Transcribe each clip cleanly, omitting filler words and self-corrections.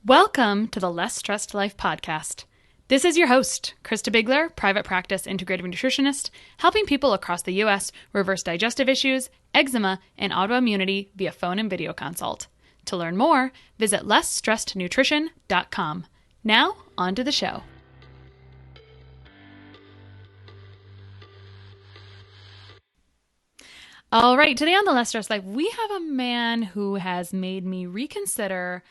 Welcome to the Less Stressed Life podcast. This is your host, Krista Bigler, private practice integrative nutritionist, helping people across the U.S. reverse digestive issues, eczema, and autoimmunity via phone and video consult. To learn more, visit lessstressednutrition.com. Now, on to the show. All right, today on the Less Stressed Life, we have a man who has made me reconsider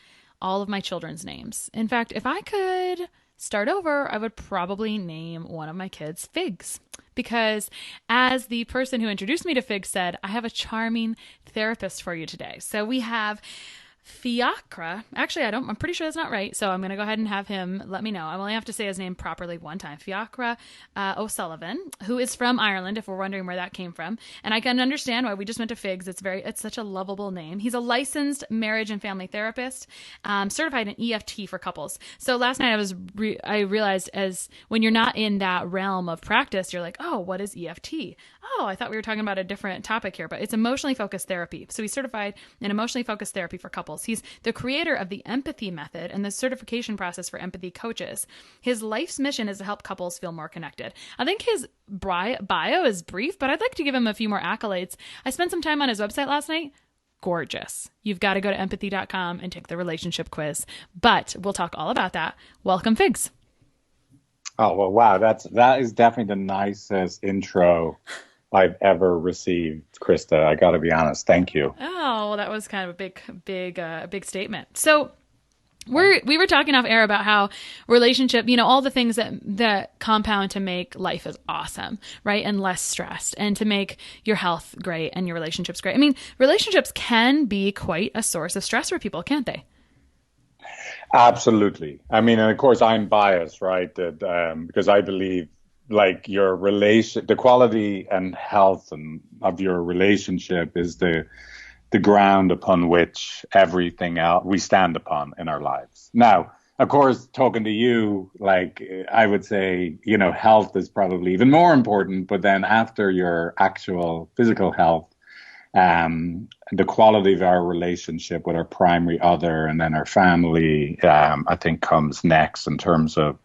all of my children's names. In fact, if I could start over, I would probably name one of my kids Figs. Because as the person who introduced me to Figs said, I have a charming therapist for you today. So we have Fiacra. Actually, I'm pretty sure that's not right. So I'm going to go ahead and have him let me know. I only have to say his name properly one time. Fiacra O'Sullivan, who is from Ireland, if we're wondering where that came from. And I can understand why we just went to Figs. It's such a lovable name. He's a licensed marriage and family therapist, certified in EFT for couples. So last night I realized as when you're not in that realm of practice, you're like, oh, what is EFT? Oh, I thought we were talking about a different topic here, but it's emotionally focused therapy. So he's certified in emotionally focused therapy for couples. He's the creator of the Empathy method and the certification process for empathy coaches. His life's mission is to help couples feel more connected. I think his bio is brief, but I'd like to give him a few more accolades. I spent some time on his website last night. Gorgeous. You've got to go to empathy.com and take the relationship quiz, but we'll talk all about that. Welcome, Figs. Oh, well, wow. That is definitely the nicest intro I've ever received, Krista. I got to be honest. Thank you. Oh, well, that was kind of a big statement. So we were talking off air about how relationship, all the things that compound to make life is awesome, right? And less stressed and to make your health great and your relationships great. I mean, relationships can be quite a source of stress for people, can't they? Absolutely. I mean, and of course, I'm biased, right? Because I believe like the quality and health of your relationship is the ground upon which everything else we stand upon in our lives. Now, of course, talking to you, like I would say, health is probably even more important, but then after your actual physical health, the quality of our relationship with our primary other and then our family, I think comes next in terms of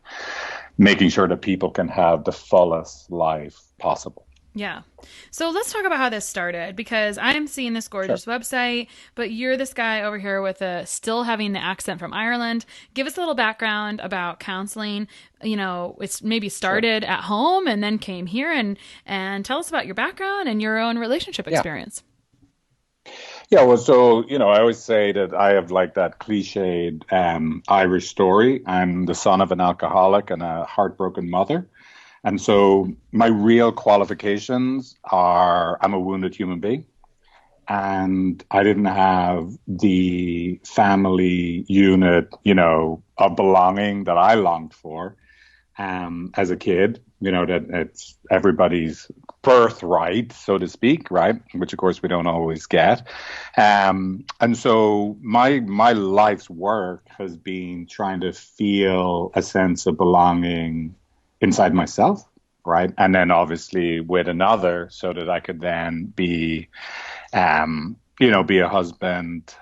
making sure that people can have the fullest life possible. Yeah. So let's talk about how this started, because I'm seeing this gorgeous website, but you're this guy over here with still having the accent from Ireland. Give us a little background about counseling. It's maybe started at home and then came here and tell us about your background and your own relationship experience. Yeah, well, so, I always say that I have like that cliched Irish story. I'm the son of an alcoholic and a heartbroken mother. And so my real qualifications are I'm a wounded human being. And I didn't have the family unit, of belonging that I longed for as a kid. That it's everybody's birthright, so to speak, right? Which of course we don't always get. And so my life's work has been trying to feel a sense of belonging inside myself, right? And then obviously with another so that I could then be, be a husband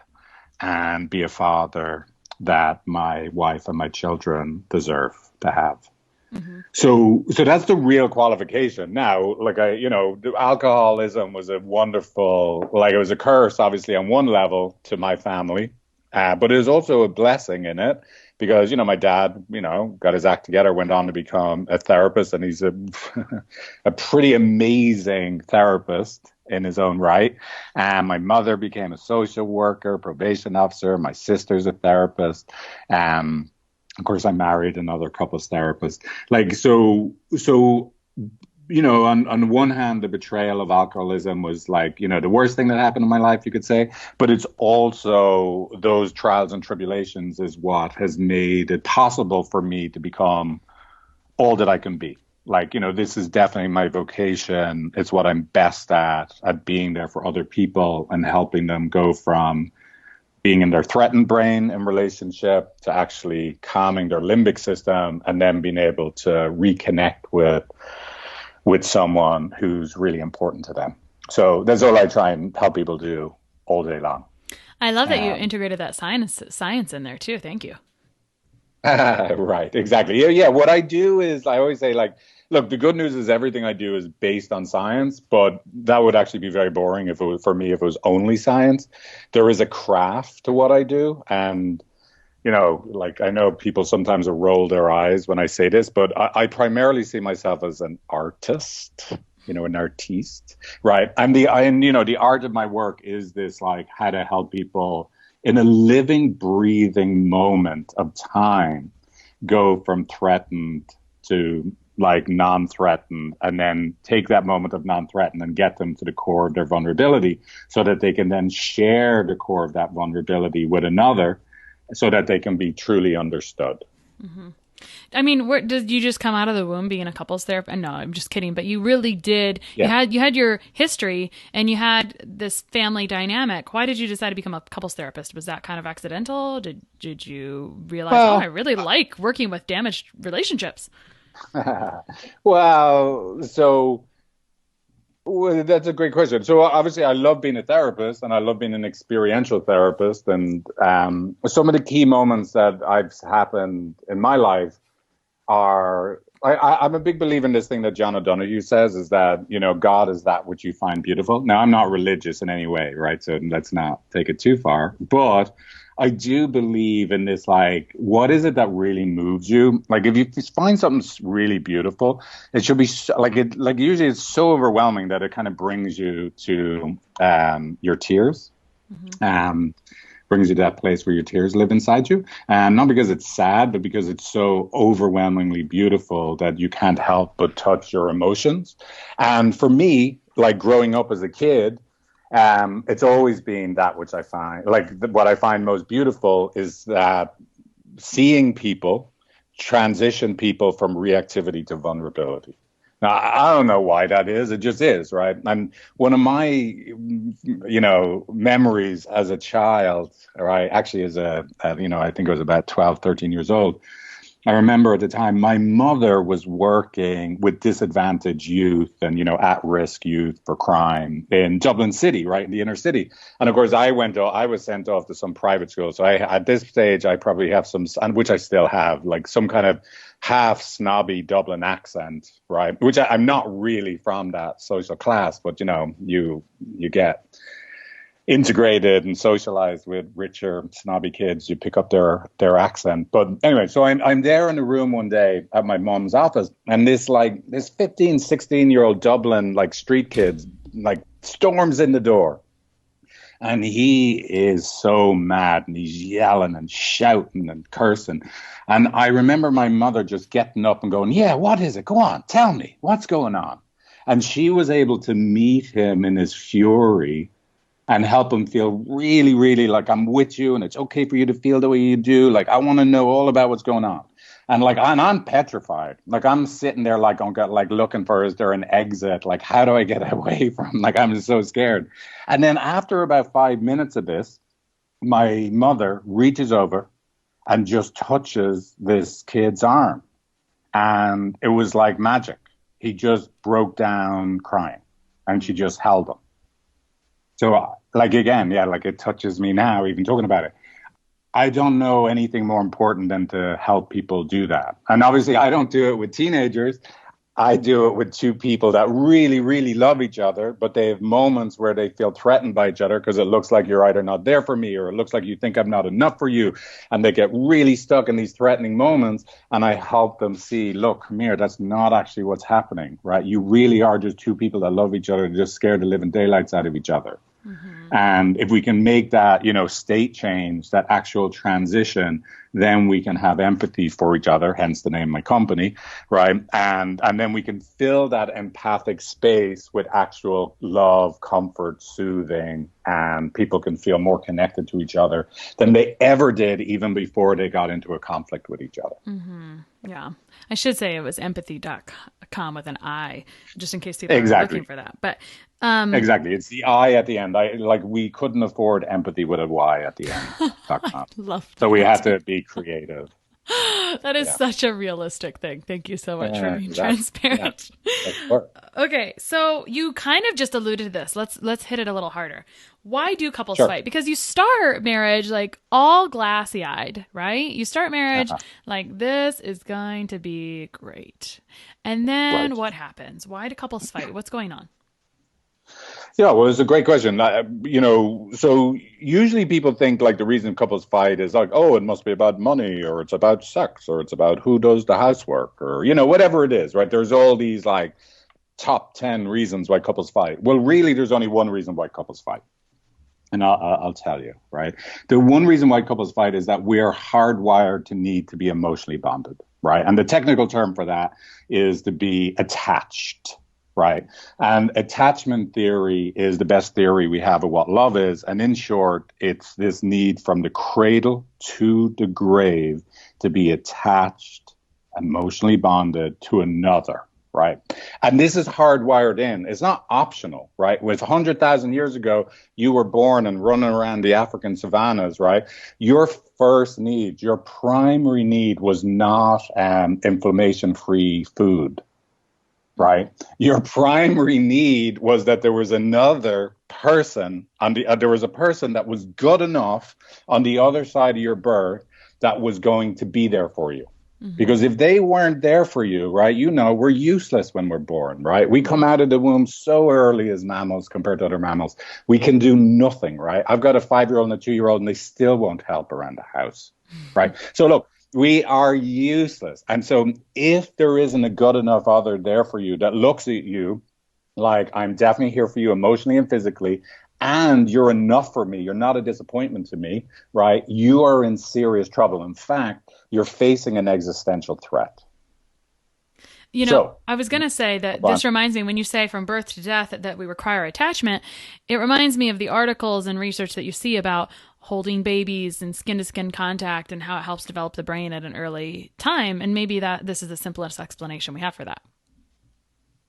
and be a father that my wife and my children deserve to have. Mm-hmm. So that's the real qualification. Now, the alcoholism was it was a curse, obviously, on one level to my family, but it was also a blessing in it because, my dad, got his act together, went on to become a therapist, and he's a pretty amazing therapist in his own right. And my mother became a social worker, probation officer. My sister's a therapist. Of course, I married another couples therapist. On one hand, the betrayal of alcoholism was the worst thing that happened in my life, you could say. But it's also those trials and tribulations is what has made it possible for me to become all that I can be. This is definitely my vocation. It's what I'm best at being there for other people and helping them go from being in their threatened brain in relationship to actually calming their limbic system and then being able to reconnect with someone who's really important to them. So that's all I try and help people do all day long. I love that you integrated that science in there too. Thank you. Right, exactly. Yeah, yeah. What I do is I always say, like, look, the good news is everything I do is based on science, but that would actually be very boring if it was for me if it was only science. There is a craft to what I do, and like I know people sometimes will roll their eyes when I say this, but I primarily see myself as an artist, an artiste, right? The art of my work is this, like, how to help people in a living, breathing moment of time go from threatened to like non-threatened, and then take that moment of non-threatened and get them to the core of their vulnerability so that they can then share the core of that vulnerability with another so that they can be truly understood. Mm-hmm. I mean, did you just come out of the womb being a couples therapist? No, I'm just kidding. But you really did. Yeah. You had your history and you had this family dynamic. Why did you decide to become a couples therapist? Was that kind of accidental? Did you realize, oh, I Well, really like working with damaged relationships? well, so well, that's a great question. So obviously, I love being a therapist, and I love being an experiential therapist. And some of the key moments that I've happened in my life are I'm a big believer in this thing that John O'Donohue says is that, God is that which you find beautiful. Now, I'm not religious in any way, right? So let's not take it too far. But I do believe in this, like, what is it that really moves you? Like, if you find something really beautiful, it should be like usually it's so overwhelming that it kind of brings you to your tears. Mm-hmm. Brings you to that place where your tears live inside you. And not because it's sad, but because it's so overwhelmingly beautiful that you can't help but touch your emotions. And for me, like growing up as a kid, it's always been that which I find, like what I find most beautiful is that seeing people transition people from reactivity to vulnerability. Now, I don't know why that is. It just is, right? And one of my, memories as a child, right, actually I think I was about 12, 13 years old. I remember at the time my mother was working with disadvantaged youth and, at-risk youth for crime in Dublin City, right, in the inner city. And of course, I was sent off to some private school. So at this stage, I probably have some, and which I still have, like some kind of half snobby Dublin accent, right? Which I'm not really from that social class, but you get integrated and socialized with richer snobby kids. You pick up their accent. But anyway, so I'm there in the room one day at my mom's office, and this 15, 16-year-old Dublin like street kids like storms in the door. And he is so mad and he's yelling and shouting and cursing. And I remember my mother just getting up and going, "Yeah, what is it? Go on, tell me what's going on." And she was able to meet him in his fury and help him feel really, really like, I'm with you and it's okay for you to feel the way you do. Like, I want to know all about what's going on. And like, I'm petrified. Like, I'm sitting there like, like looking for, is there an exit? Like, how do I get away from, like, I'm just so scared. And then after about 5 minutes of this, my mother reaches over and just touches this kid's arm. And it was like magic. He just broke down crying and she just held him. So, like, again, yeah, like it touches me now, even talking about it. I don't know anything more important than to help people do that. And obviously, I don't do it with teenagers. I do it with two people that really, really love each other, but they have moments where they feel threatened by each other because it looks like you're either not there for me or it looks like you think I'm not enough for you. And they get really stuck in these threatening moments. And I help them see, look, come here, that's not actually what's happening, right? You really are just two people that love each other, just scared the living daylights out of each other. Mm-hmm. And if we can make that, state change, that actual transition, then we can have empathy for each other, hence the name of my company, right? And then we can fill that empathic space with actual love, comfort, soothing, and people can feel more connected to each other than they ever did even before they got into a conflict with each other. Mm-hmm. Yeah. I should say it was empathy.com with an I, just in case people are Exactly. looking for that. But Exactly. It's the I at the end. We couldn't afford empathy with a Y at the end. I .com. love So we had that. to be creative. That is Yeah. such a realistic thing. Thank you so much for being Exactly. Yeah. transparent. Of course. Okay, so you kind of just alluded to this. Let's hit it a little harder. Why do couples Sure. fight? Because you start marriage like all glassy eyed, right? You start marriage Uh-huh. like this is going to be great. And then Right. what happens? Why do couples fight? What's going on? Yeah, well, it's a great question. So usually people think like the reason couples fight is like, oh, it must be about money or it's about sex or it's about who does the housework or, whatever it is, right? There's all these like top 10 reasons why couples fight. Well, really, there's only one reason why couples fight. And I'll tell you, right? The one reason why couples fight is that we are hardwired to need to be emotionally bonded, right? And the technical term for that is to be attached, right? And attachment theory is the best theory we have of what love is. And in short, it's this need from the cradle to the grave to be attached, emotionally bonded to another. Right. And this is hardwired in. It's not optional, right? With 100,000 years ago, you were born and running around the African savannas, right? Your first need, your primary need was not inflammation-free food, right? Your primary need was that there was another person there was a person that was good enough on the other side of your birth that was going to be there for you. Because if they weren't there for you, right, we're useless when we're born, right? We come out of the womb so early as mammals compared to other mammals. We can do nothing, right? I've got a 5-year-old and a 2-year-old and they still won't help around the house, right? So look, we are useless. And so if there isn't a good enough other there for you that looks at you like I'm definitely here for you emotionally and physically, and you're enough for me, you're not a disappointment to me, right? You are in serious trouble. In fact, you're facing an existential threat. I was going to say that this reminds me, when you say from birth to death that we require attachment, it reminds me of the articles and research that you see about holding babies and skin to skin contact and how it helps develop the brain at an early time. And maybe this is the simplest explanation we have for that.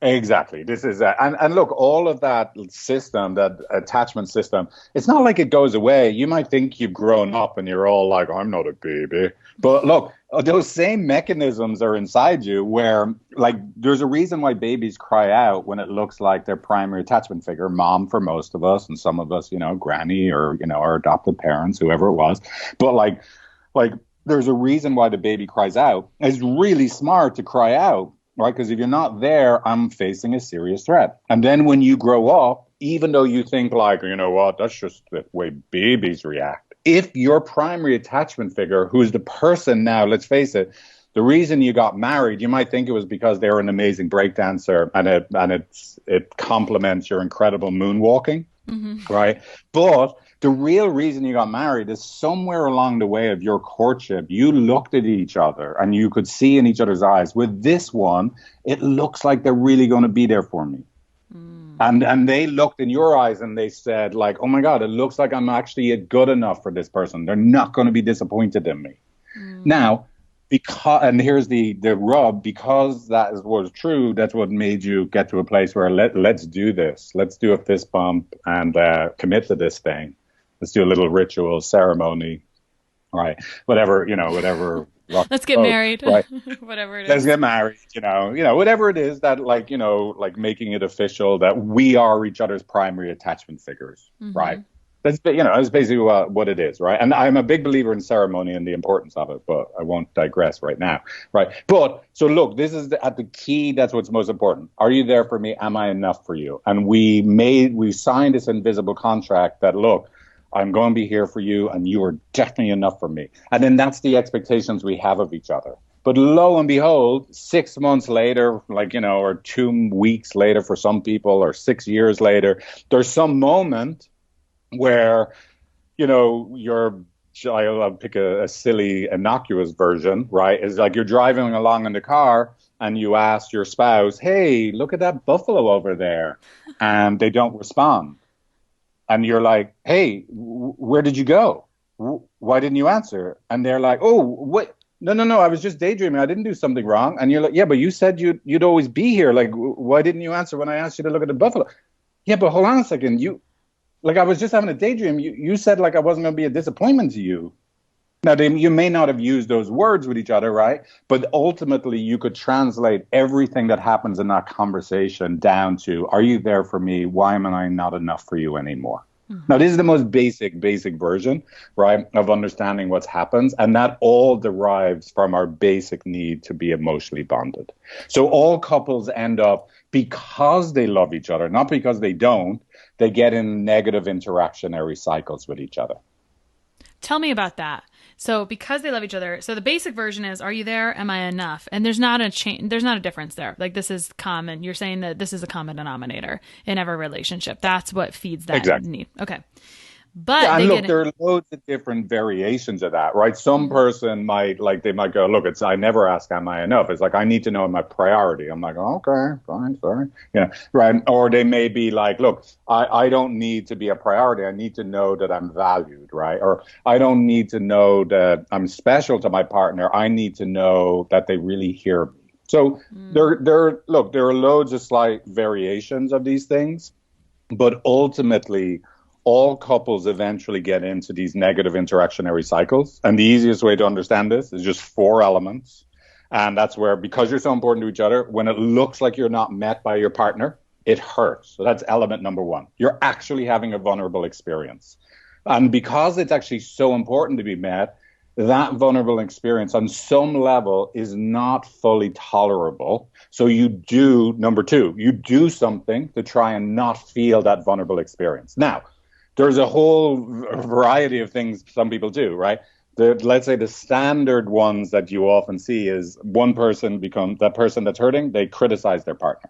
Exactly. This is and look, all of that system, that attachment system, it's not like it goes away. You might think you've grown up and you're all like, I'm not a baby. But look, those same mechanisms are inside you where, like, there's a reason why babies cry out when it looks like their primary attachment figure, mom for most of us, and some of us, granny or, our adopted parents, whoever it was. But like there's a reason why the baby cries out. It's really smart to cry out. Right? Because if you're not there, I'm facing a serious threat. And then when you grow up, even though you think like, you know what, that's just the way babies react. If your primary attachment figure, who's the person now, let's face it, the reason you got married, you might think it was because they're an amazing breakdancer and it complements your incredible moonwalking, right? But the real reason you got married is somewhere along the way of your courtship, you looked at each other and you could see in each other's eyes, with this one, it looks like they're really going to be there for me. And they looked in your eyes and they said like, oh my God, it looks like I'm actually good enough for this person. They're not going to be disappointed in me. Now, and here's the rub, because was true, that's what made you get to a place where let's do this. Let's do a fist bump and commit to this thing. Let's do a little ritual ceremony, right? Whatever. Let's get married, right? Whatever it is. Let's get married, whatever it is that like making it official that we are each other's primary attachment figures, right? That's basically what it is, right? And I'm a big believer in ceremony and the importance of it, but I won't digress right now, right? But so look, this is at the key. That's what's most important. Are you there for me? Am I enough for you? And we signed this invisible contract that, look, I'm going to be here for you and you are definitely enough for me. And then that's the expectations we have of each other. But lo and behold, 6 months later, or 2 weeks later for some people, or 6 years later, there's some moment where, I'll pick a silly, innocuous version, right? It's like you're driving along in the car and you ask your spouse, hey, look at that buffalo over there. And they don't respond. And you're like, hey, where did you go? Why didn't you answer? And they're like, oh, what? No, I was just daydreaming. I didn't do something wrong. And you're like, yeah, but you said you'd always be here. Like, why didn't you answer when I asked you to look at the buffalo? Yeah, but hold on a second. I was just having a daydream. You said like I wasn't going to be a disappointment to you. Now, you may not have used those words with each other, right? But ultimately, you could translate everything that happens in that conversation down to, are you there for me? Why am I not enough for you anymore? Now, this is the most basic version, right, of understanding what's happens. And that all derives from our basic need to be emotionally bonded. So all couples end up, because they love each other, not because they don't, they get in negative interactionary cycles with each other. Tell me about that. So because they love each other, so the basic version is, are you there? Am I enough? And there's not a change. There's not a difference there. Like, this is common. You're saying that this is a common denominator in every relationship. That's what feeds that Exactly. need. Okay. But Yeah, they and look, get, there are loads of different variations of that, right? Some person might, like, they might go, look, it's, I never ask, am I enough? It's like, I need to know my priority. I'm like, oh, okay, fine, sorry. Right. Or they may be like, look, I don't need to be a priority. I need to know that I'm valued, right? Or I don't need to know that I'm special to my partner. I need to know that they really hear me. So look, there are loads of slight variations of these things, but ultimately, all couples eventually get into these negative interactionary cycles. And the easiest way to understand this is just 4 elements. And that's where, because you're so important to each other, when it looks like you're not met by your partner, it hurts. So that's element number 1. You're actually having a vulnerable experience. And because it's actually so important to be met, that vulnerable experience on some level is not fully tolerable. So you do, number 2, you do something to try and not feel that vulnerable experience. Now, there's a whole variety of things some people do, right? Let's say the standard ones that you often see is one person becomes that person that's hurting, they criticize their partner.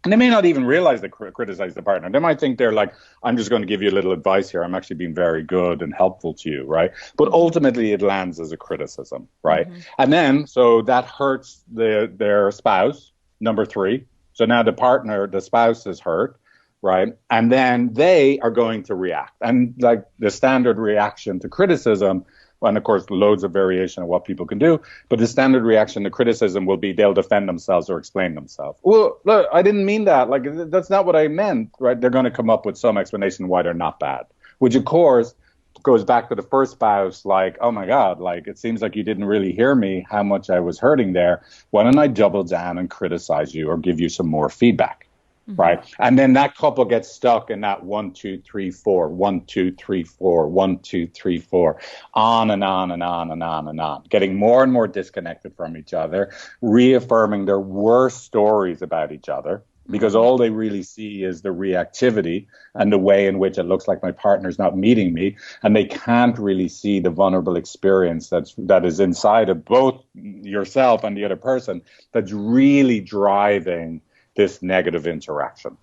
And they may not even realize they criticize the partner. They might think they're like, I'm just going to give you a little advice here. I'm actually being very good and helpful to you, right? But ultimately it lands as a criticism, right? And then, so that hurts their spouse, number 3. So now the spouse is hurt. Right. And then they are going to react. And like the standard reaction to criticism, and of course, loads of variation of what people can do. But the standard reaction to criticism will be they'll defend themselves or explain themselves. Well, look, I didn't mean that. Like, that's not what I meant. Right. They're going to come up with some explanation why they're not bad, which, of course, goes back to the first spouse. Like, oh, my God, like, it seems like you didn't really hear me, how much I was hurting there. Why don't I double down and criticize you or give you some more feedback? Right. And then that couple gets stuck in that 1, 2, 3, 4, 1, 2, 3, 4, 1, 2, 3, 4, on and on and on and on and on, getting more and more disconnected from each other, reaffirming their worst stories about each other, because all they really see is the reactivity and the way in which it looks like my partner's not meeting me. And they can't really see the vulnerable experience that is inside of both yourself and the other person that's really driving this negative interaction.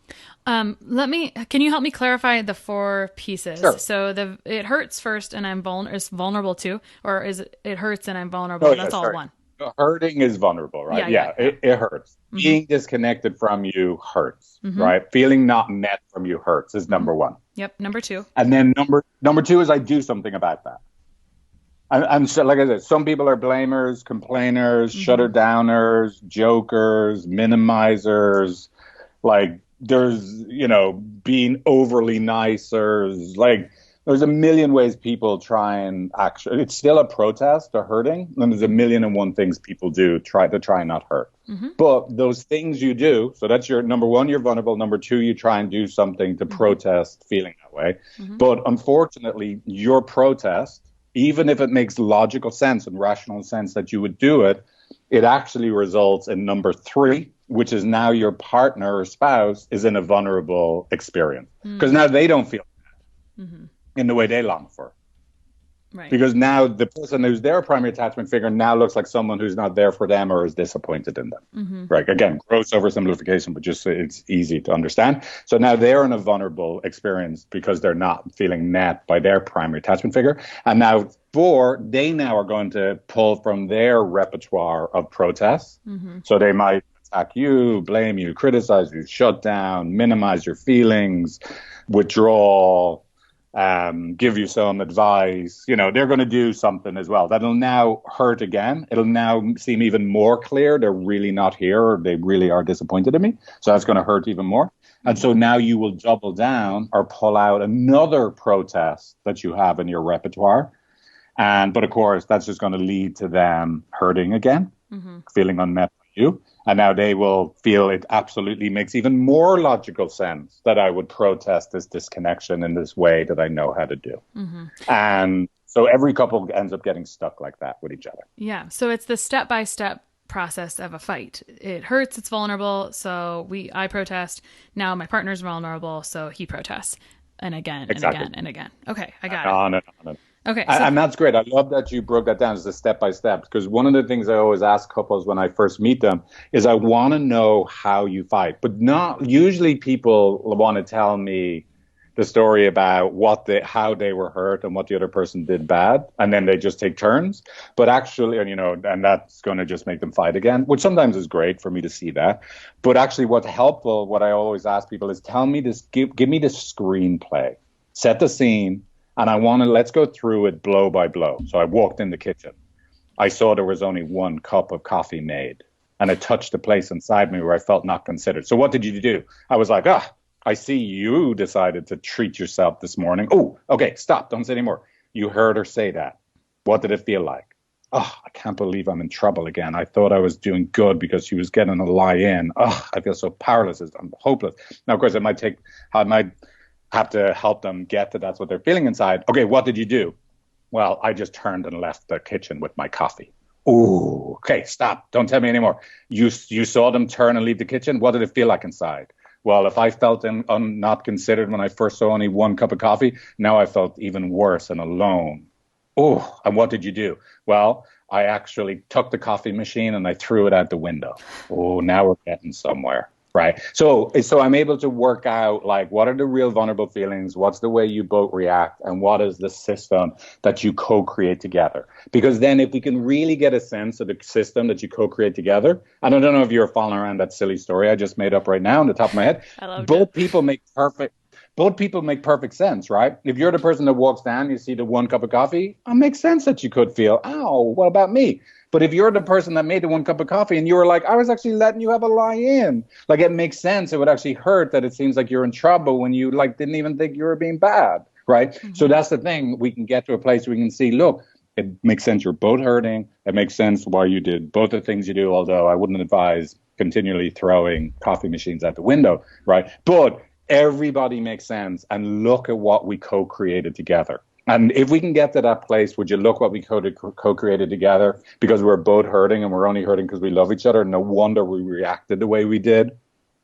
can you help me clarify the 4 pieces? Sure. So it hurts first and it's vulnerable too, or is it hurts and I'm vulnerable? Oh, That's all one. Hurting is vulnerable, right? Yeah. It hurts. Being disconnected from you hurts, right? Feeling not met from you hurts is number 1. Yep. Number 2. And then number 2 is I do something about that. And so, like I said, some people are blamers, complainers, shutter downers, jokers, minimizers. Like, there's, being overly nicer. Like, there's a million ways people try and actually, it's still a protest to hurting. And there's a million and one things people do to try and not hurt. But those things you do, so that's your number 1, you're vulnerable. Number 2, you try and do something to protest feeling that way. But unfortunately, your protest, even if it makes logical sense and rational sense that you would do it, it actually results in number 3, which is now your partner or spouse is in a vulnerable experience. Because now they don't feel that in the way they long for. Right. Because now the person who's their primary attachment figure now looks like someone who's not there for them or is disappointed in them. Right. Again, gross oversimplification, but just it's easy to understand. So now they're in a vulnerable experience because they're not feeling met by their primary attachment figure. And now 4, they now are going to pull from their repertoire of protests. So they might attack you, blame you, criticize you, shut down, minimize your feelings, withdraw, give you some advice. They're going to do something as well that'll now hurt again. It'll now seem even more clear they're really not here, or they really are disappointed in me. So that's going to hurt even more. And so now you will double down or pull out another protest that you have in your repertoire. But of course, that's just going to lead to them hurting again, feeling unmet by you. And now they will feel it absolutely makes even more logical sense that I would protest this disconnection in this way that I know how to do. Mm-hmm. And so every couple ends up getting stuck like that with each other. Yeah. So it's the step by step process of a fight. It hurts, it's vulnerable, so I protest. Now my partner's vulnerable, so he protests. And again and Exactly. again and again. Okay, I got it. On and on. Okay, so And that's great. I love that you broke that down as a step by step, because one of the things I always ask couples when I first meet them is I want to know how you fight, but not usually people want to tell me the story about how they were hurt and what the other person did bad, and then they just take turns. But actually, and that's going to just make them fight again, which sometimes is great for me to see that. But actually, what's helpful, what I always ask people is tell me this, give me the screenplay, set the scene. And let's go through it blow by blow. So I walked in the kitchen. I saw there was only one cup of coffee made, and it touched the place inside me where I felt not considered. So what did you do? I was like, I see you decided to treat yourself this morning. Oh, okay, stop. Don't say anymore. You heard her say that. What did it feel like? Oh, I can't believe I'm in trouble again. I thought I was doing good because she was getting a lie in. Oh, I feel so powerless. I'm hopeless. Now, of course, I might have to help them get that that's what they're feeling inside. Okay, what did you do? Well, I just turned and left the kitchen with my coffee. Oh, okay, stop. Don't tell me anymore. You saw them turn and leave the kitchen. What did it feel like inside? Well, if I felt not considered when I first saw only one cup of coffee, now I felt even worse and alone. Oh, and what did you do? Well, I actually took the coffee machine and I threw it out the window. Oh, now we're getting somewhere. Right. So I'm able to work out, like, what are the real vulnerable feelings? What's the way you both react? And what is the system that you co-create together? Because then if we can really get a sense of the system that you co-create together, and I don't know if you're following around that silly story I just made up right now on the top of my head. I loved both it. people make perfect sense, right? If you're the person that walks down, you see the one cup of coffee, it makes sense that you could feel, ow, what about me? But if you're the person that made the one cup of coffee and you were like, I was actually letting you have a lie in, like, it makes sense. It would actually hurt that it seems like you're in trouble when you didn't even think you were being bad, right? Mm-hmm. So that's the thing. We can get to a place where we can see, look, it makes sense. You're both hurting. It makes sense why you did both the things you do, although I wouldn't advise continually throwing coffee machines out the window, right? But everybody makes sense, and look at what we co-created together. And if we can get to that place, would you look what we co-created together, because we're both hurting and we're only hurting because we love each other. No wonder we reacted the way we did,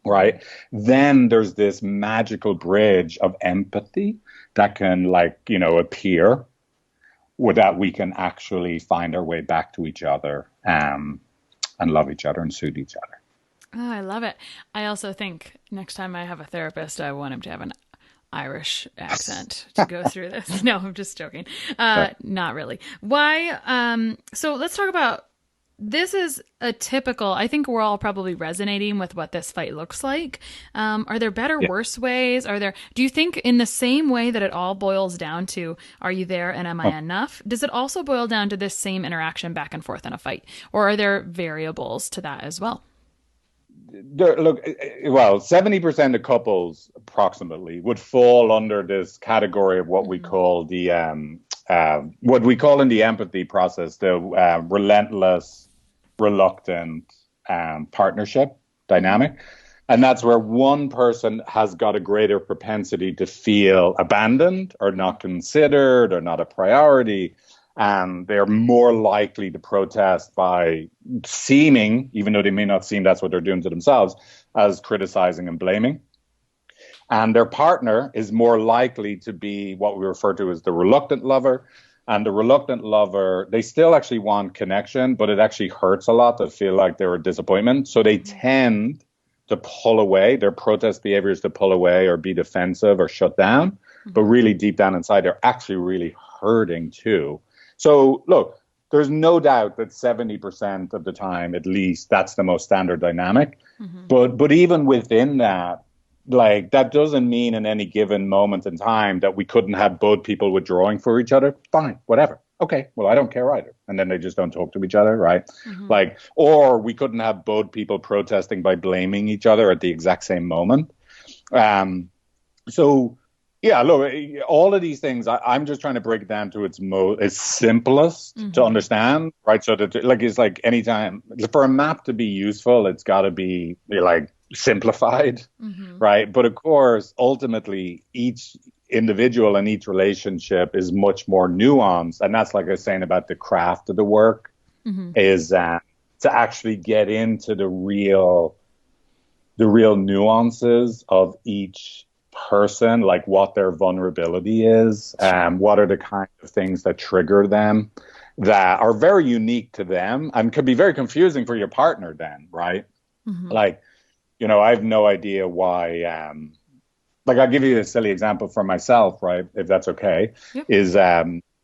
right? Then there's this magical bridge of empathy that can appear, where that we can actually find our way back to each other and love each other and soothe each other. Oh, I love it. I also think next time I have a therapist, I want him to have an Irish accent to go through this. No, I'm just joking. Not really. Why? So let's talk about, this is a typical, I think we're all probably resonating with what this fight looks like. Are there better, worse ways? Do you think in the same way that it all boils down to, are you there and am I enough? Does it also boil down to this same interaction back and forth in a fight? Or are there variables to that as well? Look, well, 70% of couples approximately would fall under this category of what we call the what we call in the empathy process the relentless, reluctant partnership dynamic. And that's where one person has got a greater propensity to feel abandoned or not considered or not a priority. And they're more likely to protest by seeming, even though they may not seem that's what they're doing to themselves, as criticizing and blaming. And their partner is more likely to be what we refer to as the reluctant lover. And the reluctant lover, they still actually want connection, but it actually hurts a lot to feel like they're a disappointment. So they tend to pull away. Their protest behavior is to pull away or be defensive or shut down. But really deep down inside, they're actually really hurting too. So, look, there's no doubt that 70% of the time, at least, that's the most standard dynamic. Mm-hmm. But even within that, that doesn't mean in any given moment in time that we couldn't have both people withdrawing for each other. Fine, whatever. Okay, well, I don't care either. And then they just don't talk to each other, right? Mm-hmm. Or we couldn't have both people protesting by blaming each other at the exact same moment. So Yeah, look, all of these things, I'm just trying to break it down to its simplest to Mm-hmm. understand, right? So that, like, it's like anytime for a map to be useful, it's got to be like simplified, Mm-hmm. right? But of course, ultimately, each individual and each relationship is much more nuanced, and that's like I was saying about the craft of the work Mm-hmm. is to actually get into the real nuances of each person, like what their vulnerability is, Sure. what are the kind of things that trigger them that are very unique to them and could be very confusing for your partner then, right? Mm-hmm. Like, I have no idea why like I'll give you a silly example from myself, right? If that's okay, Yep. is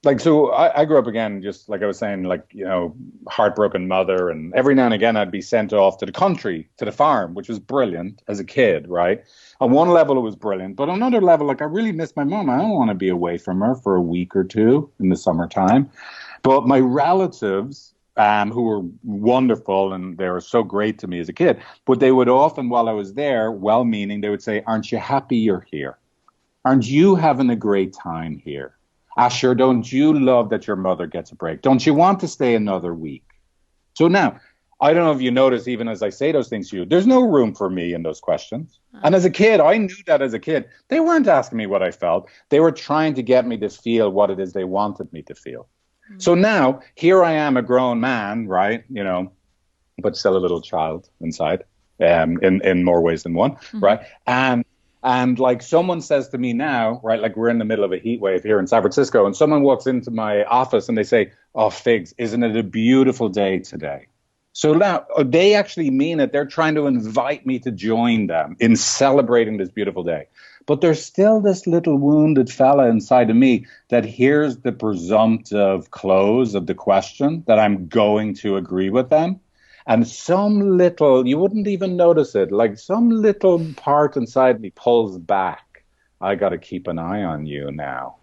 like so I grew up again, just like I was saying, like, heartbroken mother, and every now and again I'd be sent off to the country, to the farm, which was brilliant as a kid, right? On one level it was brilliant, but on another level, like I really miss my mom. I don't want to be away from her for a week or two in the summertime. But my relatives, who were wonderful and they were so great to me as a kid, but they would often, while I was there, well meaning, they would say, "Aren't you happy you're here? Aren't you having a great time here? Asher, don't you love that your mother gets a break? Don't you want to stay another week?" So now, I don't know if you notice, even as I say those things to you, there's no room for me in those questions. And Uh, as a kid, I knew that as a kid, they weren't asking me what I felt. They were trying to get me to feel what it is they wanted me to feel. mm, So now here I am, a grown man, right? But still a little child inside, in more ways than one, mm-hmm. right? And like someone says to me now, right? Like we're in the middle of a heat wave here in San Francisco, and someone walks into my office and they say, "Oh, Figs, isn't it a beautiful day today?" So now they actually mean it. They're trying to invite me to join them in celebrating this beautiful day. But there's still this little wounded fella inside of me that hears the presumptive close of the question that I'm going to agree with them. And some little, you wouldn't even notice it, like some little part inside me pulls back. I got to keep an eye on you now.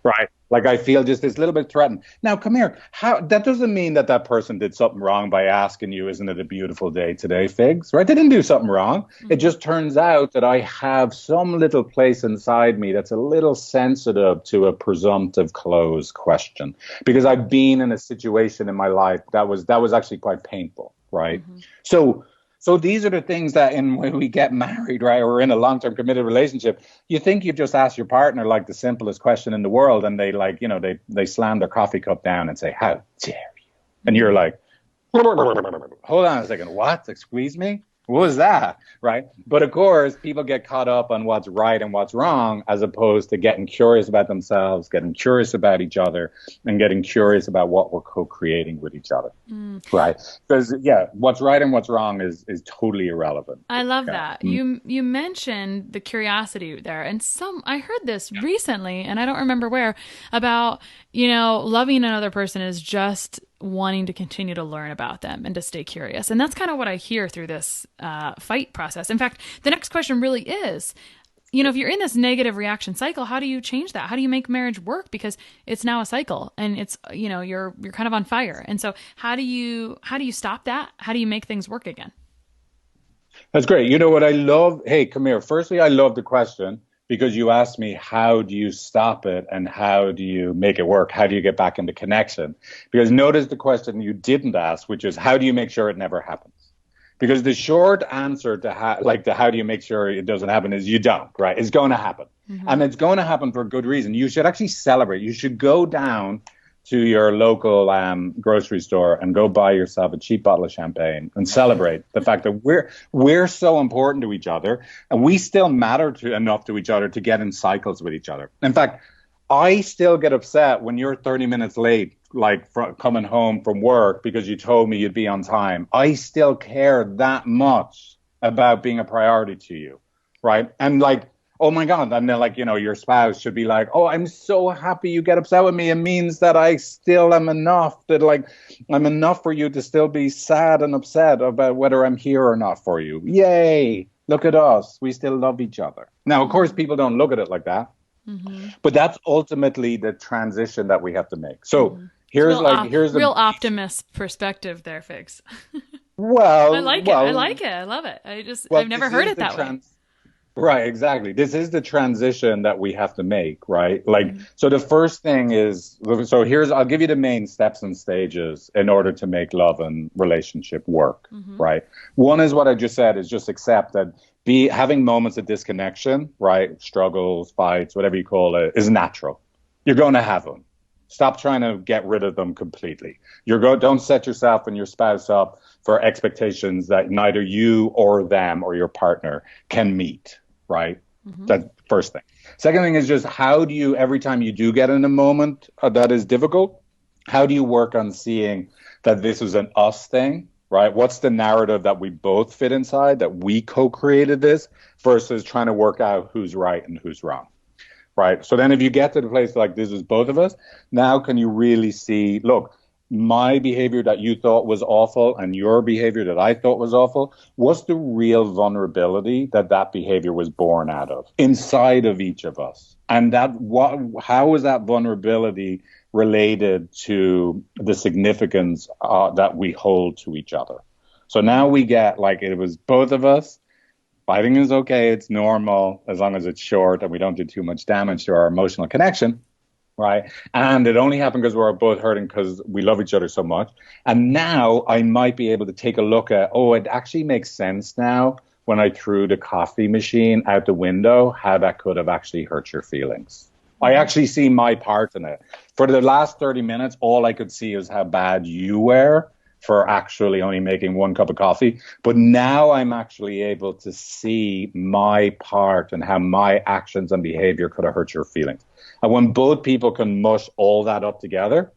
Right. Like I feel just this little bit threatened. Now, come here. How that doesn't mean that that person did something wrong by asking you, "Isn't it a beautiful day today, Figs?" Right? They didn't do something wrong. It Mm-hmm. just turns out that I have some little place inside me that's a little sensitive to a presumptive close question because I've been in a situation in my life that was actually quite painful. Right. Mm-hmm. So. So these are the things that when we get married, right, or in a long-term committed relationship, you think you've just asked your partner like the simplest question in the world, and they like, they slam their coffee cup down and say, "How dare you?" And you're Mm-hmm. like, hold on a second, what? Excuse me? What was that? Right? But of course, people get caught up on what's right and what's wrong, as opposed to getting curious about themselves, getting curious about each other, and getting curious about what we're co-creating with each other. Mm. Right? Because yeah, what's right and what's wrong is totally irrelevant. I love Yeah. that. You mentioned the curiosity there, and I heard this recently, and I don't remember where, about, loving another person is just wanting to continue to learn about them and to stay curious. And that's kind of what I hear through this fight process. In fact, the next question really is, if you're in this negative reaction cycle, how do you change that? How do you make marriage work? Because it's now a cycle, and it's, you're kind of on fire. And so how do you stop that? How do you make things work again? That's great. You know what I love? Hey, come here. Firstly, I love the question because you asked me, how do you stop it and how do you make it work? How do you get back into connection? Because notice the question you didn't ask, which is, how do you make sure it never happens? Because the short answer to how do you make sure it doesn't happen is you don't, right? It's going to happen. Mm-hmm. And it's going to happen for a good reason. You should actually celebrate. You should go down to your local grocery store and go buy yourself a cheap bottle of champagne and celebrate the fact that we're so important to each other and we still matter enough to each other to get in cycles with each other. In fact, I still get upset when you're 30 minutes late, like coming home from work because you told me you'd be on time. I still care that much about being a priority to you, right? And like, oh my God. And then like, your spouse should be like, "Oh, I'm so happy you get upset with me. It means that I still am enough, that like I'm enough for you to still be sad and upset about whether I'm here or not for you. Yay. Look at us. We still love each other." Now, of course, people don't look at it like that, Mm-hmm. but that's ultimately the transition that we have to make. So Mm-hmm. It's here's the real optimist perspective there, Figs. I well, like it. I well, like it. I love it. I've well, never this heard is it the that way. Right, exactly. This is the transition that we have to make, right? Like, Mm-hmm. so the first thing is, so here's, I'll give you the main steps and stages in order to make love and relationship work, Mm-hmm. right? One is what I just said is just accept that be having moments of disconnection, right? Struggles, fights, whatever you call it, is natural. You're going to have them. Stop trying to get rid of them completely. Don't set yourself and your spouse up for expectations that neither you or them or your partner can meet, right? Mm-hmm. That's the first thing. Second thing is just how do you, every time you do get in a moment that is difficult, how do you work on seeing that this is an us thing, right? What's the narrative that we both fit inside, that we co created this versus trying to work out who's right and who's wrong? Right. So then if you get to the place like this is both of us, now can you really see, look, my behavior that you thought was awful and your behavior that I thought was awful, what's the real vulnerability that that behavior was born out of inside of each of us? And how is that vulnerability related to the significance that we hold to each other? So now we get like it was both of us. Fighting is okay. It's normal as long as it's short and we don't do too much damage to our emotional connection, right? And it only happened because we're both hurting because we love each other so much. And now I might be able to take a look at, oh, it actually makes sense now when I threw the coffee machine out the window, how that could have actually hurt your feelings. I actually see my part in it. For the last 30 minutes, all I could see is how bad you were for actually only making one cup of coffee. But now I'm actually able to see my part and how my actions and behavior could have hurt your feelings. And when both people can mush all that up together,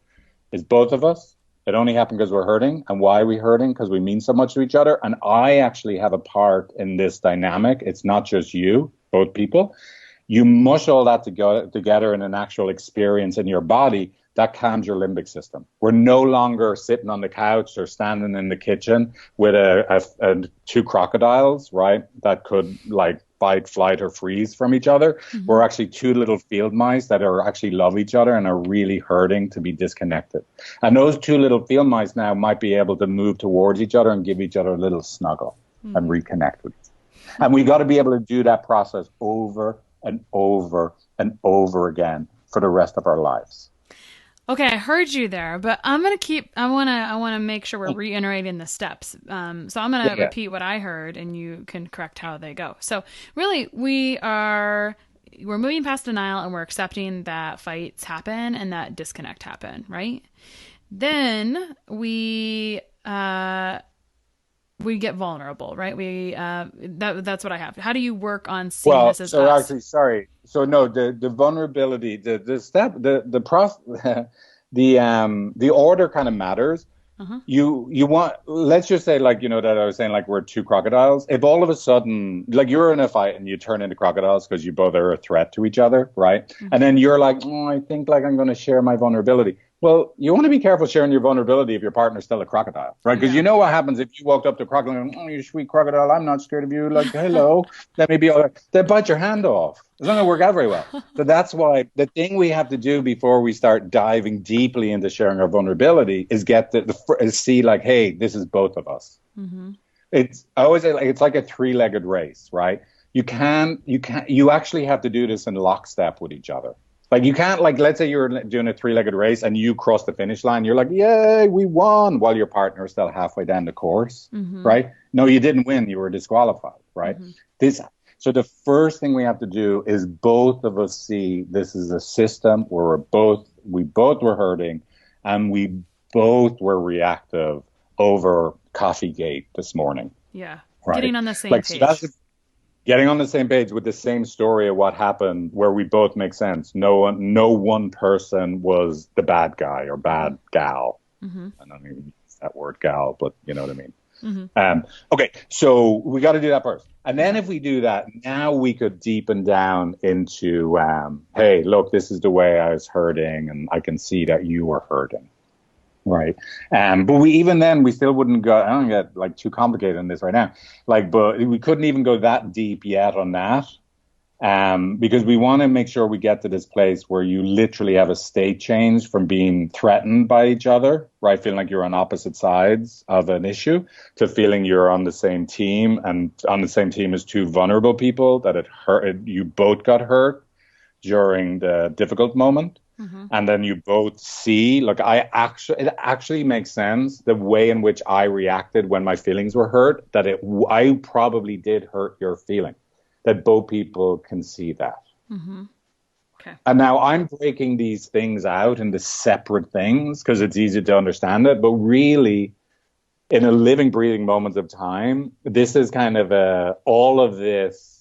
it's both of us. It only happened because we're hurting. And why are we hurting? Because we mean so much to each other. And I actually have a part in this dynamic. It's not just you, both people. You mush all that together in an actual experience in your body that calms your limbic system. We're no longer sitting on the couch or standing in the kitchen with two crocodiles, right? That could like fight, flight, or freeze from each other. Mm-hmm. We're actually two little field mice that are actually love each other and are really hurting to be disconnected. And those two little field mice now might be able to move towards each other and give each other a little snuggle and reconnect with each other. And we got to be able to do that process over and over and over again for the rest of our lives. Okay, I heard you there, but I want to make sure we're reiterating the steps. So I'm going to repeat what I heard and you can correct how they go. So really we're moving past denial and we're accepting that fights happen and that disconnect happen, right? Then we get vulnerable, right? That's what I have. How do you work on seeing this as us? Actually, sorry. So no, the vulnerability, the step, the process, the order kind of matters. Uh-huh. You want, let's just say like, that I was saying, like we're two crocodiles. If all of a sudden, like you're in a fight and you turn into crocodiles because you both are a threat to each other, right? Mm-hmm. And then you're like, I think like I'm going to share my vulnerability. Well, you want to be careful sharing your vulnerability if your partner's still a crocodile, right? Because you know what happens if you walked up to a crocodile and, you sweet crocodile, I'm not scared of you. Like, hello, let me be all right. They bite your hand off. It's not going to work out very well. So that's why the thing we have to do before we start diving deeply into sharing our vulnerability is get see like, hey, this is both of us. Mm-hmm. I always say like, it's like a 3-legged race, right? You actually have to do this in lockstep with each other. Like you can't, like, let's say you're doing a 3-legged race and you cross the finish line. You're like, yay, we won, while your partner is still halfway down the course, right? No, you didn't win. You were disqualified, right? So the first thing we have to do is both of us see this is a system where we both were hurting and we both were reactive over Coffeegate this morning. Yeah, right? Getting on the same page. So getting on the same page with the same story of what happened where we both make sense. No one person was the bad guy or bad gal. Mm-hmm. I don't even use that word gal, but you know what I mean. Mm-hmm. Okay, so we got to do that first. And then if we do that, now we could deepen down into, hey, look, this is the way I was hurting and I can see that you were hurting. Right. But we still wouldn't go, I don't get like too complicated on this right now. Like, but we couldn't even go that deep yet on that. Because we want to make sure we get to this place where you literally have a state change from being threatened by each other, right? Feeling like you're on opposite sides of an issue to feeling you're on the same team and on the same team as two vulnerable people that it hurt. You both got hurt during the difficult moment. Mm-hmm. And then you both see, look, it actually makes sense the way in which I reacted when my feelings were hurt, that I probably did hurt your feeling, that both people can see that. Mm-hmm. Okay. And now I'm breaking these things out into separate things because it's easy to understand it. But really, in a living, breathing moment of time, this is kind of all of this.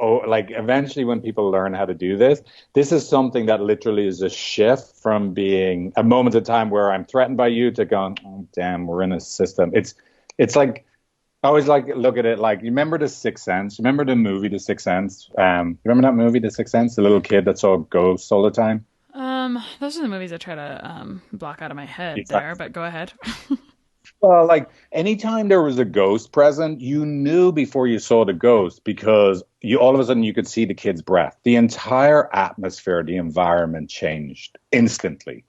Oh, like eventually when people learn how to do this, this is something that literally is a shift from being a moment of time where I'm threatened by you to going, oh, damn, we're in a system. It's like, I always like look at it like, you remember The Sixth Sense? Remember the movie The Sixth Sense? You remember that movie, The Sixth Sense? The little kid that saw ghosts all the time? Those are the movies I try to block out of my head Exactly. there, but go ahead. Well, like anytime there was a ghost present, you knew before you saw the ghost because you all of a sudden you could see the kid's breath. The entire atmosphere, the environment changed instantly.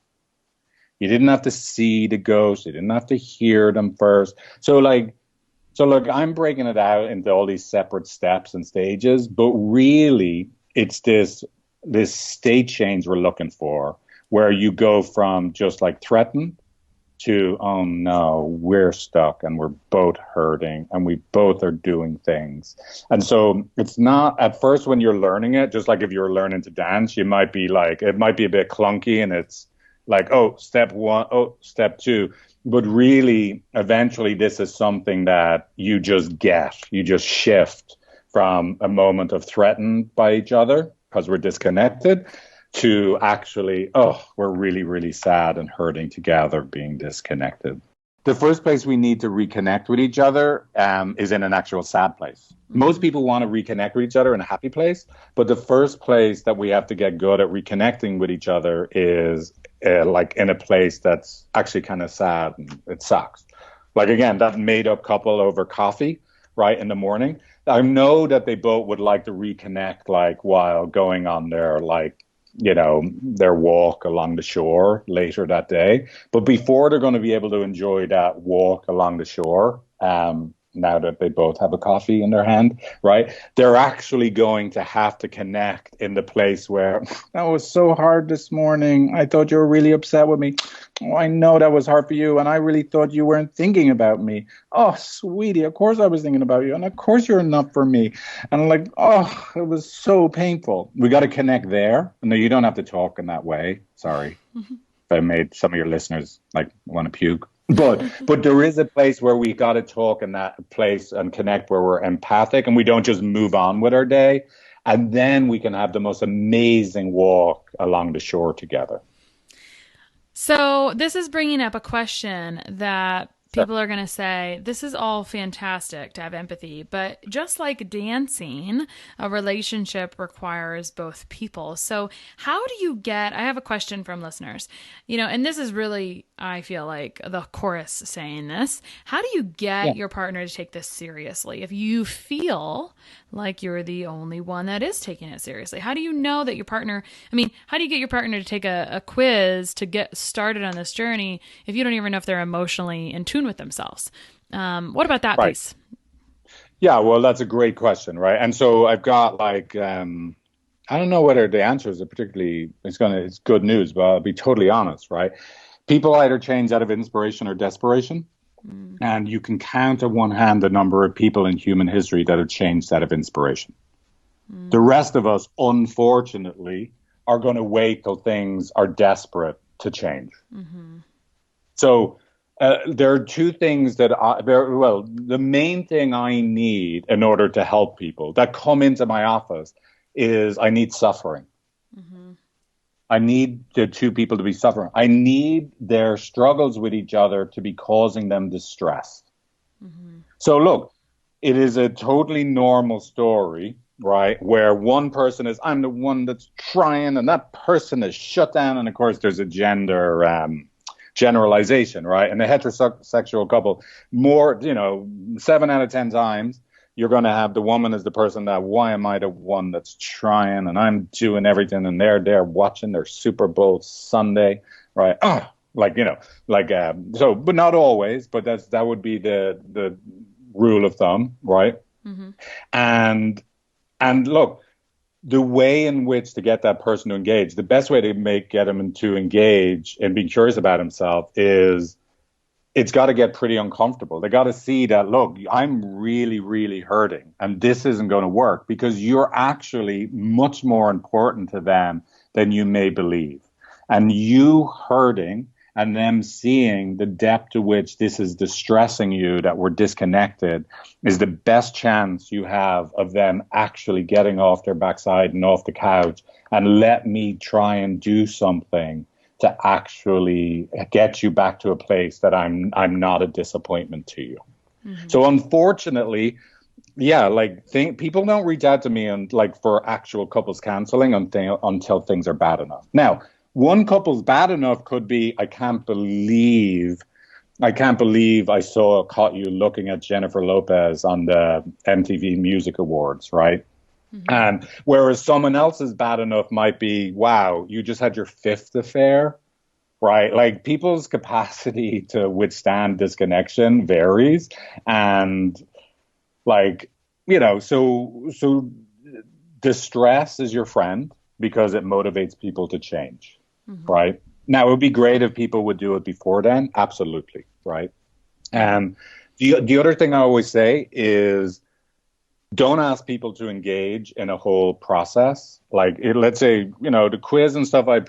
You didn't have to see the ghost, you didn't have to hear them first. So look, I'm breaking it out into all these separate steps and stages, but really it's this state change we're looking for, where you go from just like threatened to, oh no, we're stuck and we're both hurting and we both are doing things. And so it's not at first when you're learning it, just like if you're learning to dance, you might be like, it might be a bit clunky and it's like, oh, step one, oh, step two. But really, eventually, this is something that you just get. You just shift from a moment of threatened by each other because we're disconnected to actually, oh, we're really, really sad and hurting together being disconnected. The first place we need to reconnect with each other is in an actual sad place. Most people want to reconnect with each other in a happy place, but the first place that we have to get good at reconnecting with each other is like in a place that's actually kind of sad and it sucks. Like again, that made up couple over coffee, right, in the morning. I know that they both would like to reconnect like while going on their their walk along the shore later that day. But before they're going to be able to enjoy that walk along the shore, now that they both have a coffee in their hand, right? They're actually going to have to connect in the place where, that was so hard this morning. I thought you were really upset with me. Oh, I know that was hard for you. And I really thought you weren't thinking about me. Oh, sweetie, of course I was thinking about you. And of course you're enough for me. And I'm like, oh, it was so painful. We got to connect there. No, you don't have to talk in that way. Sorry. If I made some of your listeners like want to puke. But there is a place where we got to talk in that place and connect where we're empathic and we don't just move on with our day. And then we can have the most amazing walk along the shore together. So this is bringing up a question that people are going to say, this is all fantastic to have empathy, but just like dancing, a relationship requires both people. So how do you get, I have a question from listeners, and this is really, I feel like the chorus saying this, how do you get your partner to take this seriously? If you feel like you're the only one that is taking it seriously, how do you know that your partner, how do you get your partner to take a quiz to get started on this journey if you don't even know if they're emotionally in tune with themselves? What about that piece? Yeah, well, that's a great question, right? And so I've got like, I don't know whether the answer is it's good news, but I'll be totally honest, right? People either change out of inspiration or desperation. And you can count on one hand the number of people in human history that have changed out of inspiration. The rest of us, unfortunately, are going to wait till things are desperate to change. So there are two things that the main thing I need in order to help people that come into my office is I need suffering. I need the two people to be suffering. I need their struggles with each other to be causing them distress. So look, it is a totally normal story, right? Where one person is, I'm the one that's trying, and that person is shut down. And of course, there's a gender generalization, right? And a heterosexual couple, 7 out of 10 times, you're going to have the woman as the person that, why am I the one that's trying and I'm doing everything and they're there watching their Super Bowl Sunday, right? Oh, like, so, but not always, but that would be the rule of thumb, right? Mm-hmm. And look, the way in which to get that person to engage, the best way to get him to engage and be curious about himself is it's got to get pretty uncomfortable. They got to see that, look, I'm really, really hurting and this isn't going to work because you're actually much more important to them than you may believe. And you hurting and them seeing the depth to which this is distressing you, that we're disconnected, is the best chance you have of them actually getting off their backside and off the couch and let me try and do something to actually get you back to a place that I'm not a disappointment to you. Mm-hmm. So unfortunately, yeah, people don't reach out to me and for actual couples counseling until things are bad enough. Now, one couple's bad enough could be, I can't believe I caught you looking at Jennifer Lopez on the MTV Music Awards, right? Mm-hmm. And whereas someone else's bad enough might be, wow, you just had your fifth affair, right? Like people's capacity to withstand disconnection varies. And so distress is your friend because it motivates people to change, mm-hmm. right? Now, it would be great if people would do it before then. Absolutely, right? And the other thing I always say is, don't ask people to engage in a whole process. Let's say, the quiz and stuff I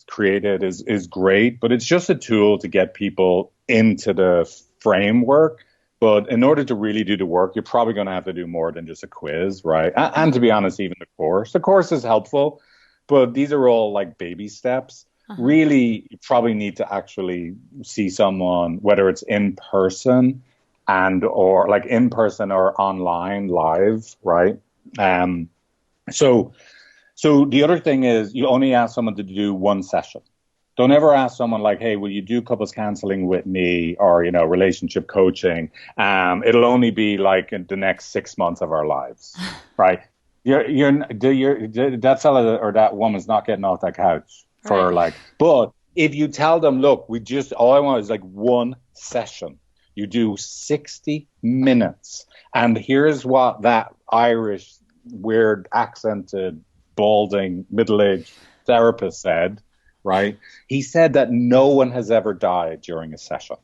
created is great, but it's just a tool to get people into the framework. But in order to really do the work, you're probably going to have to do more than just a quiz, right? And to be honest, even the course is helpful, but these are all like baby steps. Uh-huh. Really, you probably need to actually see someone, whether it's in person or online live, right? So the other thing is you only ask someone to do one session. Don't ever ask someone hey, will you do couples counseling with me or, relationship coaching? It'll only be in the next 6 months of our lives, right? That fella or that woman's not getting off that couch for but if you tell them, look, all I want is one session. You do 60 minutes. And here's what that Irish, weird accented, balding, middle-aged therapist said, right? He said that no one has ever died during a session.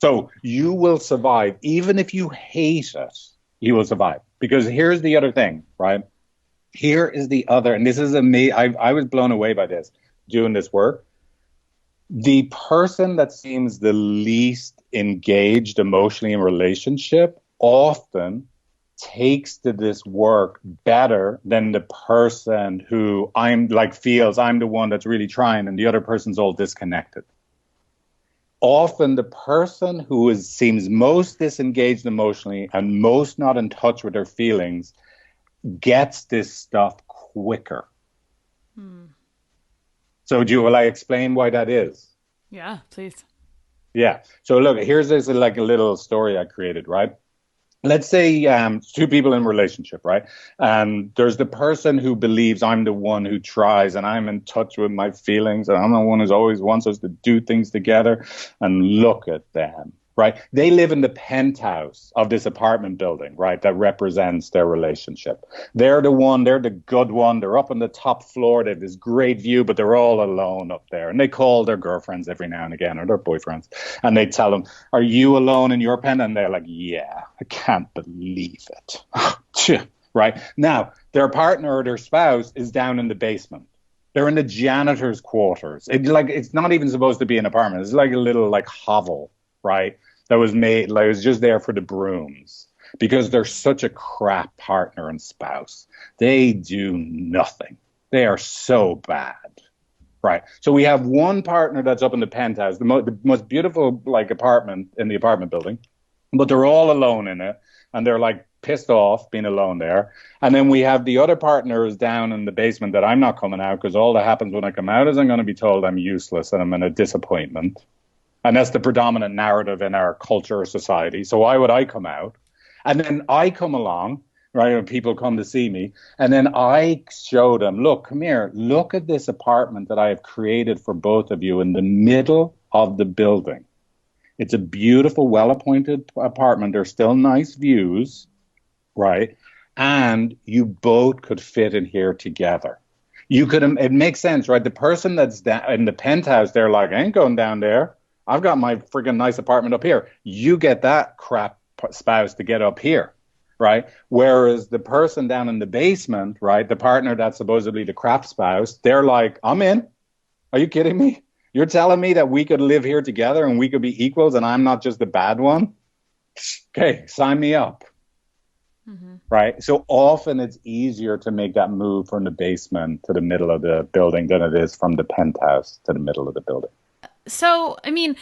So you will survive. Even if you hate it, you will survive. Because here's the other thing, right? Here is the other, and this is amazing. I was blown away by this, doing this work. The person that seems the least engaged emotionally in relationship often takes to this work better than the person who feels I'm the one that's really trying and the other person's all disconnected. Often the person who seems most disengaged emotionally and most not in touch with their feelings gets this stuff quicker. So will I explain why that is? Yeah, please. Yeah. So look, here's a little story I created, right? Let's say two people in a relationship, right? There's the person who believes I'm the one who tries and I'm in touch with my feelings and I'm the one who always wants us to do things together. And look at them, right? They live in the penthouse of this apartment building, right? That represents their relationship. They're the good one. They're up on the top floor. They have this great view, but they're all alone up there. And they call their girlfriends every now and again or their boyfriends. And they tell them, are you alone in your pen? And they're like, yeah, I can't believe it. Right? Now, their partner or their spouse is down in the basement. They're in the janitor's quarters. It's not even supposed to be an apartment. It's like a little hovel, right? That was made, it was just there for the brooms because they're such a crap partner and spouse. They do nothing. They are so bad, right? So we have one partner that's up in the penthouse, the most beautiful apartment in the apartment building, but they're all alone in it. And they're pissed off being alone there. And then we have the other partners down in the basement that I'm not coming out because all that happens when I come out is I'm going to be told I'm useless and I'm in a disappointment. And that's the predominant narrative in our culture or society. So why would I come out? And then I come along, right? When people come to see me, and then I show them, look, come here, look at this apartment that I have created for both of you in the middle of the building. It's a beautiful, well-appointed apartment. There's still nice views, right? And you both could fit in here together. You could, it makes sense, right? The person that's in the penthouse, they're like, I ain't going down there. I've got my freaking nice apartment up here. You get that crap spouse to get up here, right? Whereas the person down in the basement, right, the partner that's supposedly the crap spouse, they're like, I'm in. Are you kidding me? You're telling me that we could live here together and we could be equals and I'm not just the bad one? Okay, sign me up. Mm-hmm. Right? So often it's easier to make that move from the basement to the middle of the building than it is from the penthouse to the middle of the building. So, I mean,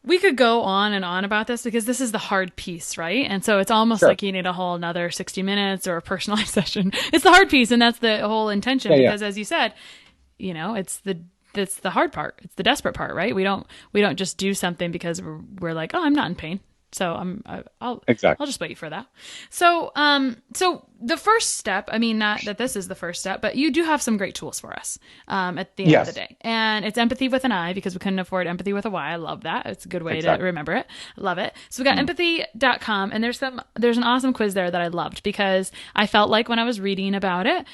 we could go on and on about this because this is the hard piece, right? And so it's almost like you need a whole another 60 minutes or a personalized session. It's the hard piece, and that's the whole intention because as you said, you know, it's the hard part. It's the desperate part, right? We don't just do something because we're like, oh, I'm not in pain. So I'll just wait for that. So the first step, I mean, not that this is the first step, but you do have some great tools for us at the end of the day. And it's empathy with an I because we couldn't afford empathy with a Y. I love that. It's a good way to remember it. I love it. So we got empathy.com and there's an awesome quiz there that I loved because I felt like when I was reading about it,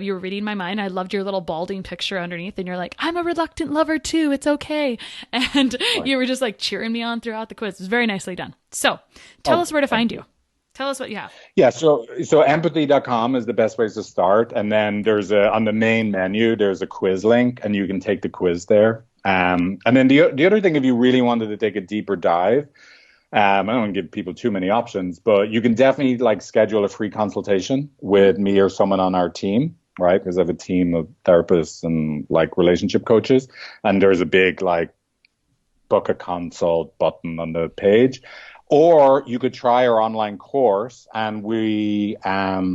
you were reading my mind. I loved your little balding picture underneath and you're like, I'm a reluctant lover too. It's okay. And you were just like cheering me on throughout the quiz. It was very nicely done. So tell us where to find you. Tell us what you have. Yeah, so empathy.com is the best place to start. And then there's on the main menu, there's a quiz link and you can take the quiz there. And then the other thing, if you really wanted to take a deeper dive, I don't want to give people too many options, but you can definitely like schedule a free consultation with me or someone on our team, right? Because I have a team of therapists and like relationship coaches. And there's a big like book a consult button on the page. Or you could try our online course, and we, like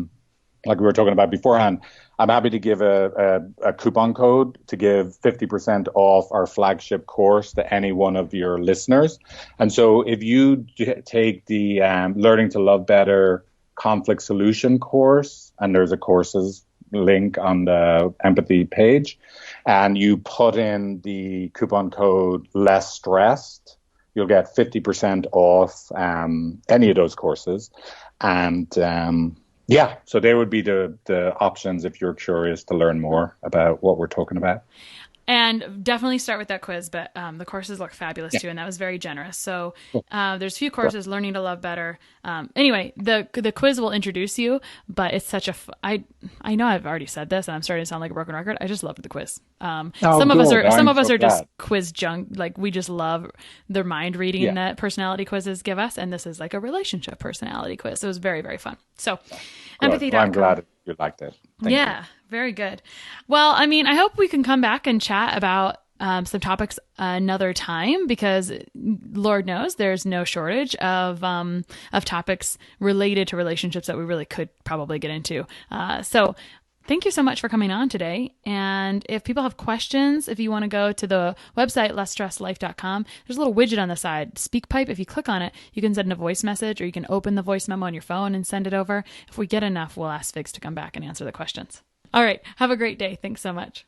we were talking about beforehand, I'm happy to give a coupon code to give 50% off our flagship course to any one of your listeners. And so if you take the Learning to Love Better conflict solution course, and there's a courses link on the empathy page, and you put in the coupon code less stressed, you'll get 50% off any of those courses. And so they would be the options if you're curious to learn more about what we're talking about. And definitely start with that quiz, but the courses look fabulous too, and that was very generous. So there's a few courses, Learning to Love Better. Anyway, the quiz will introduce you, but it's such I know I've already said this, and I'm starting to sound like a broken record. I just love the quiz. Some of us are just quiz junk. Like we just love their mind reading that personality quizzes give us, and this is like a relationship personality quiz. So it was very, very fun. So empathy.com. Well, I'm glad you liked it. Thank you. Very good. Well, I mean, I hope we can come back and chat about some topics another time because Lord knows there's no shortage of topics related to relationships that we really could probably get into. So thank you so much for coming on today. And if people have questions, if you want to go to the website, lessstressedlife.com, there's a little widget on the side, SpeakPipe. If you click on it, you can send a voice message or you can open the voice memo on your phone and send it over. If we get enough, we'll ask Figs to come back and answer the questions. All right. Have a great day. Thanks so much.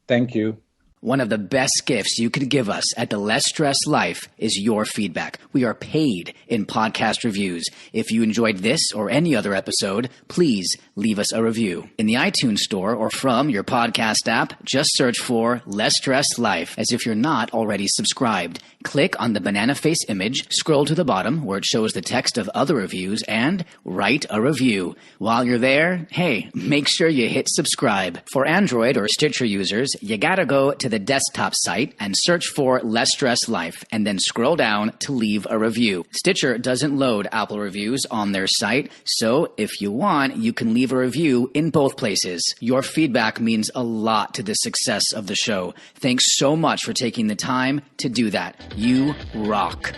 Thank you. One of the best gifts you could give us at the Less Stress Life is your feedback. We are paid in podcast reviews. If you enjoyed this or any other episode, please leave us a review. In the iTunes store or from your podcast app, just search for Less Stress Life as if you're not already subscribed. Click on the banana face image, scroll to the bottom where it shows the text of other reviews, and write a review. While you're there, hey, make sure you hit subscribe. For Android or Stitcher users, you gotta go to the desktop site and search for Less Stress Life, and then scroll down to leave a review. Stitcher doesn't load Apple reviews on their site, so if you want, you can leave a review in both places. Your feedback means a lot to the success of the show. Thanks so much for taking the time to do that. You rock.